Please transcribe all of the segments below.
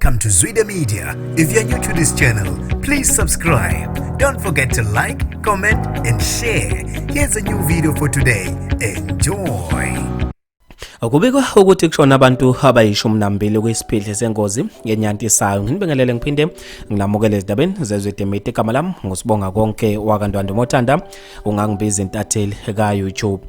Welcome to Zwida Media. If you're new to this channel, please subscribe. Don't forget to like, comment and share. Here's a new video for today. Enjoy. Akubikwa ukuthi kushona abantu abayishumi nambili kwisiphidle sengozi yenyantisayo. Ngibingelele ngiphinde ngilamukele ezindabeni zezwide media. Igama lami ngusibonga konke wakandwandwe Mothanda, ungangibiza intatheli ka YouTube.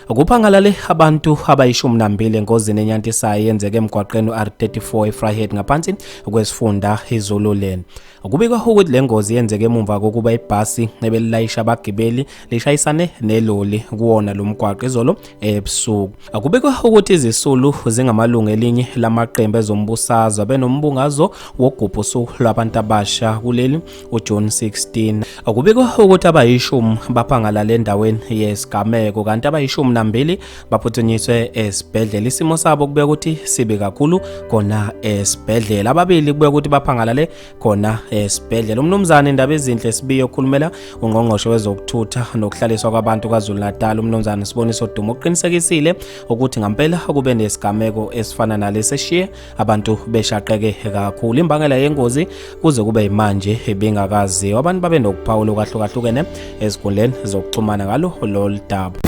Kuphangalale abantu abayishumi nambili engozini enyantisayo yenzeke emgwaqeni R34 eFryhead ngaphansi kwesifunda iZululand. Kubikwa ukuthi le ngozi yenzeke emumva kokuba ibhasi ebelilayisha abagibeli lishayisane neloli kuwona lo mgwaqo izolo ebusuku. Kubikwa ukuthi izisulu zingamalungu elinye lamaqembu ezombusazwe benombungazo wogubhu usuku lwabantu abasha kuleli uJune 16. Kubikwa ukuthi abayishumi baphangalale endaweni yesigameko kanti abayishumi nambili baphuthunyiswe esibhedlela. Isimo sabo kubeka ukuthi sibe kakhulu khona esibhedlela. Ababili kubeka ukuthi baphangalale khona esibhedlela. Umnumzane indaba ezinhle sibiyo okhulumela ungqongqoshe wezokuthutha nokuhlaliswa kwabantu kwaZulu Natal umnumzane Siboniso Duma uqinisekisile ukuthi ngempela kube nesigameko esifana nalesi eshiye abantu beshaqeke kakhulu. Imbangela yengozi kuze kube imanje ebengakaziwa. Abantu babe nokuphawula kwahlukahlukene ezinkundleni zokuxhumana ngalo lolu daba.